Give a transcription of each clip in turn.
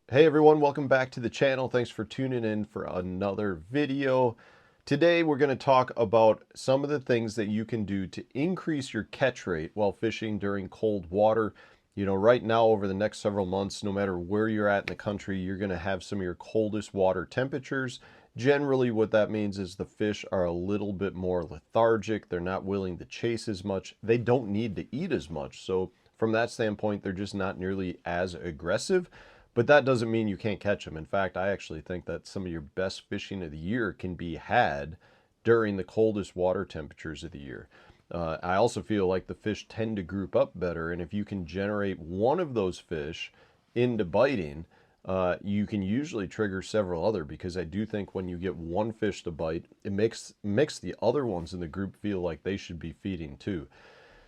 Hey everyone, welcome back to the channel. Thanks for tuning in for another video. Today we're going to talk about some of the things that you can do to increase your catch rate while fishing during cold water. Right now over the next several months, no matter where you're at in the country, you're going to have some of your coldest water temperatures. Generally, what that means is the fish are a little bit more lethargic. They're not willing to chase as much. They don't need to eat as much. So from that standpoint, they're just not nearly as aggressive. But that doesn't mean you can't catch them. In fact, I actually think that some of your best fishing of the year can be had during the coldest water temperatures of the year. I also feel like the fish tend to group up better, and if you can generate one of those fish into biting, you can usually trigger several other, because I do think when you get one fish to bite, it makes the other ones in the group feel like they should be feeding too.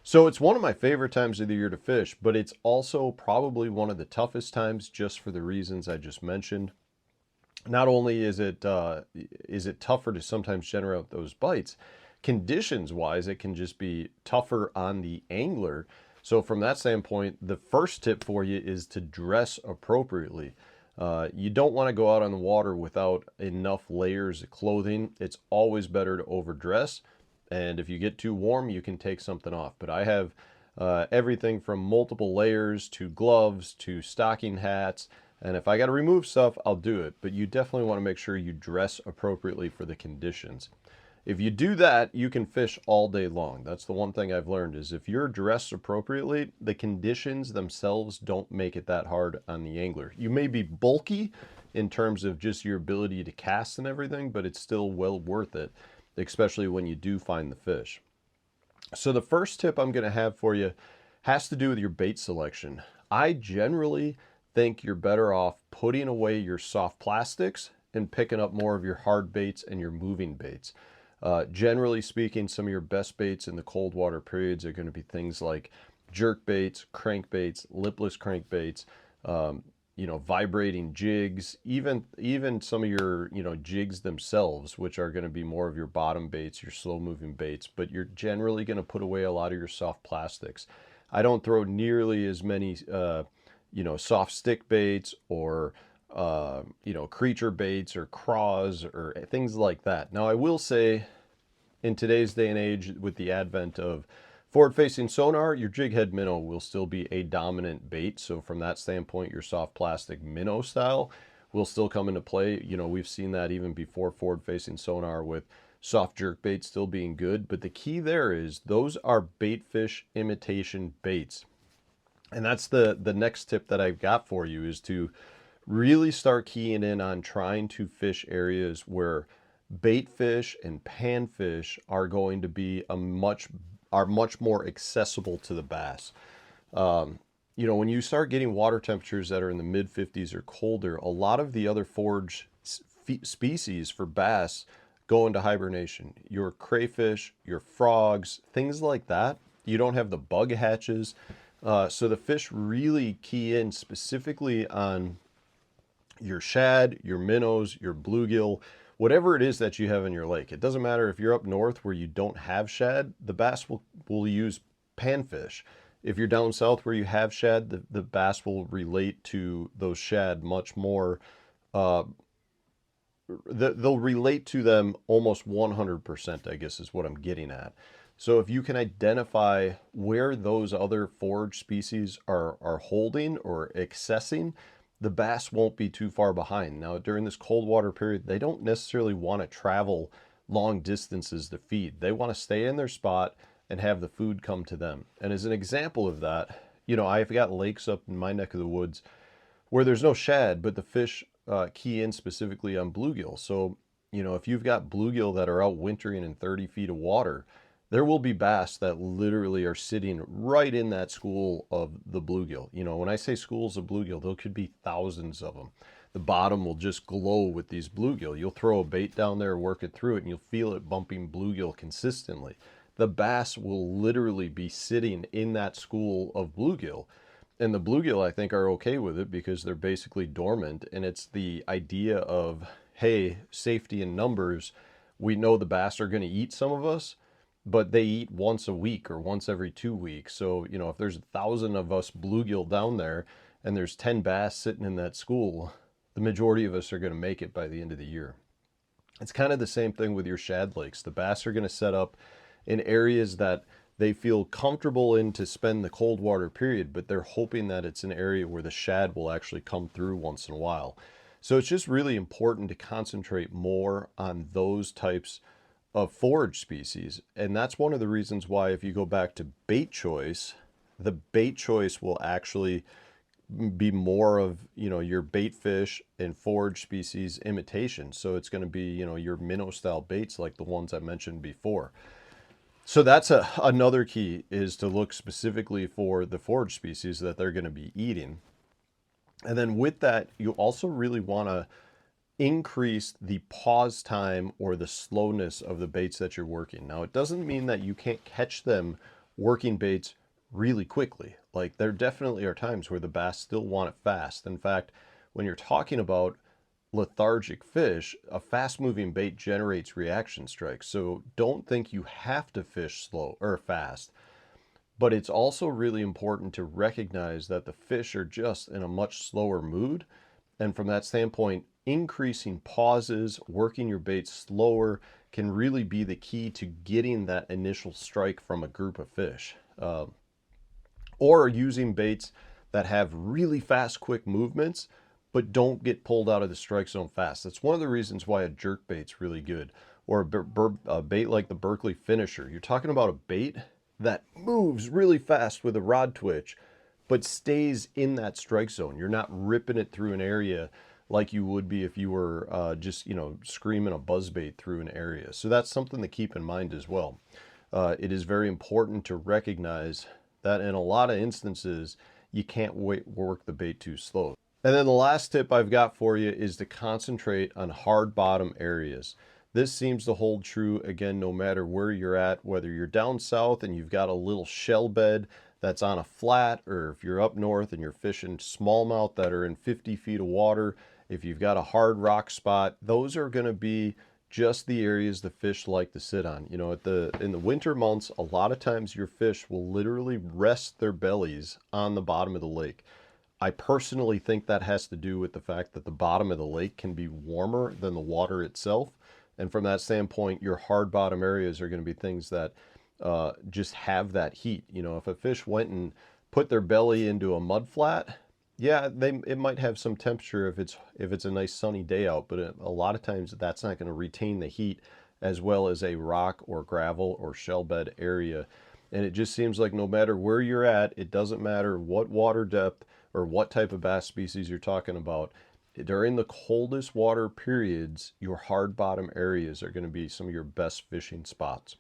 So it's one of my favorite times of the year to fish, but it's also probably one of the toughest times just for the reasons I just mentioned. Not only is it tougher to sometimes generate those bites, conditions wise, it can just be tougher on the angler. So from that standpoint, the first tip for you is to dress appropriately. You don't want to go out on the water without enough layers of clothing. It's always better to overdress. And if you get too warm, you can take something off. But I have everything from multiple layers to gloves to stocking hats. And if I got to remove stuff, I'll do it. But you definitely want to make sure you dress appropriately for the conditions. If you do that, you can fish all day long. That's the one thing I've learned, is if you're dressed appropriately, the conditions themselves don't make it that hard on the angler. You may be bulky in terms of just your ability to cast and everything, but it's still well worth it, especially when you do find the fish. So the first tip I'm going to have for you has to do with your bait selection. I generally think you're better off putting away your soft plastics and picking up more of your hard baits and your moving baits. Generally speaking, some of your best baits in the cold water periods are going to be things like jerk baits, crankbaits, lipless crankbaits, vibrating jigs, even some of your, jigs themselves, which are going to be more of your bottom baits, your slow moving baits, but you're generally going to put away a lot of your soft plastics. I don't throw nearly as many, soft stick baits or, creature baits or craws or things like that. Now, I will say, in today's day and age, with the advent of forward-facing sonar, your jig head minnow will still be a dominant bait. So from that standpoint, your soft plastic minnow style will still come into play. We've seen that even before forward-facing sonar with soft jerk bait still being good. But the key there is those are bait fish imitation baits. And that's the next tip that I've got for you, is to really start keying in on trying to fish areas where bait fish and panfish are going to be much more accessible to the bass. When you start getting water temperatures that are in the mid 50s or colder, a lot of the other forage species for bass go into hibernation. Your crayfish, your frogs, things like that. You don't have the bug hatches. So the fish really key in specifically on your shad, your minnows, your bluegill, whatever it is that you have in your lake. It doesn't matter if you're up north where you don't have shad, the bass will use panfish. If you're down south where you have shad, the bass will relate to those shad much more. They'll relate to them almost 100%, I guess is what I'm getting at. So if you can identify where those other forage species are holding or accessing, the bass won't be too far behind. Now, during this cold water period, they don't necessarily want to travel long distances to feed. They want to stay in their spot and have the food come to them. And as an example of that, I've got lakes up in my neck of the woods where there's no shad, but the fish key in specifically on bluegill. So, if you've got bluegill that are out wintering in 30 feet of water, there will be bass that literally are sitting right in that school of the bluegill. When I say schools of bluegill, there could be thousands of them. The bottom will just glow with these bluegill. You'll throw a bait down there, work it through it, and you'll feel it bumping bluegill consistently. The bass will literally be sitting in that school of bluegill. And the bluegill, I think, are okay with it because they're basically dormant. And it's the idea of, hey, safety in numbers. We know the bass are going to eat some of us, but they eat once a week or once every 2 weeks. So, if there's 1,000 of us bluegill down there and there's 10 bass sitting in that school, the majority of us are going to make it by the end of the year. It's kind of the same thing with your shad lakes. The bass are going to set up in areas that they feel comfortable in to spend the cold water period, but they're hoping that it's an area where the shad will actually come through once in a while. So it's just really important to concentrate more on those types of forage species. And that's one of the reasons why, if you go back to bait choice, the bait choice will actually be more of, you know, your bait fish and forage species imitation. So it's going to be, you know, your minnow style baits like the ones I mentioned before. So that's another key, is to look specifically for the forage species that they're going to be eating. And then with that, you also really want to increase the pause time or the slowness of the baits that you're working. Now, it doesn't mean that you can't catch them working baits really quickly. Like, there definitely are times where the bass still want it fast. In fact, when you're talking about lethargic fish, a fast moving bait generates reaction strikes. So don't think you have to fish slow or fast, but it's also really important to recognize that the fish are just in a much slower mood. And from that standpoint, increasing pauses, working your bait slower can really be the key to getting that initial strike from a group of fish. Or using baits that have really fast, quick movements, but don't get pulled out of the strike zone fast. That's one of the reasons why a jerk bait's really good, or a bait like the Berkeley Finisher. You're talking about a bait that moves really fast with a rod twitch, but stays in that strike zone. You're not ripping it through an area like you would be if you were just, you know, screaming a buzzbait through an area. So that's something to keep in mind as well. It is very important to recognize that in a lot of instances, you can't work the bait too slow. And then the last tip I've got for you is to concentrate on hard bottom areas. This seems to hold true, again, no matter where you're at, whether you're down south and you've got a little shell bed that's on a flat, or if you're up north and you're fishing smallmouth that are in 50 feet of water, if you've got a hard rock spot, those are going to be just the areas the fish like to sit on. You know, in the winter months, a lot of times your fish will literally rest their bellies on the bottom of the lake. I personally think that has to do with the fact that the bottom of the lake can be warmer than the water itself. And from that standpoint, your hard bottom areas are going to be things that just have that heat. You know, if a fish went and put their belly into a mud flat, yeah, it might have some temperature if it's a nice sunny day out, but a lot of times that's not going to retain the heat as well as a rock or gravel or shell bed area. And it just seems like no matter where you're at, it doesn't matter what water depth or what type of bass species you're talking about. During the coldest water periods, your hard bottom areas are going to be some of your best fishing spots.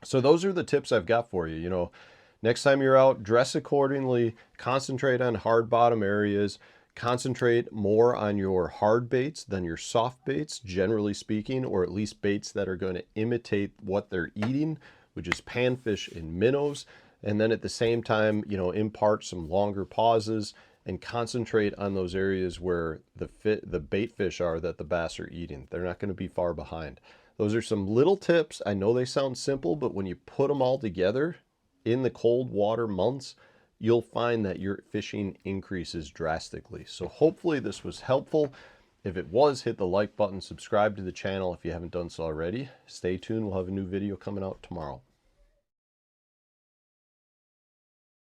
So those are the tips I've got for you. You know, next time you're out, dress accordingly, concentrate on hard bottom areas, concentrate more on your hard baits than your soft baits, generally speaking, or at least baits that are going to imitate what they're eating, which is panfish and minnows. And then at the same time, you know, impart some longer pauses and concentrate on those areas where the bait fish are that the bass are eating. They're not going to be far behind. Those are some little tips. I know they sound simple, but when you put them all together in the cold water months, you'll find that your fishing increases drastically. So hopefully this was helpful. If it was, hit the like button, subscribe to the channel if you haven't done so already. Stay tuned. We'll have a new video coming out tomorrow.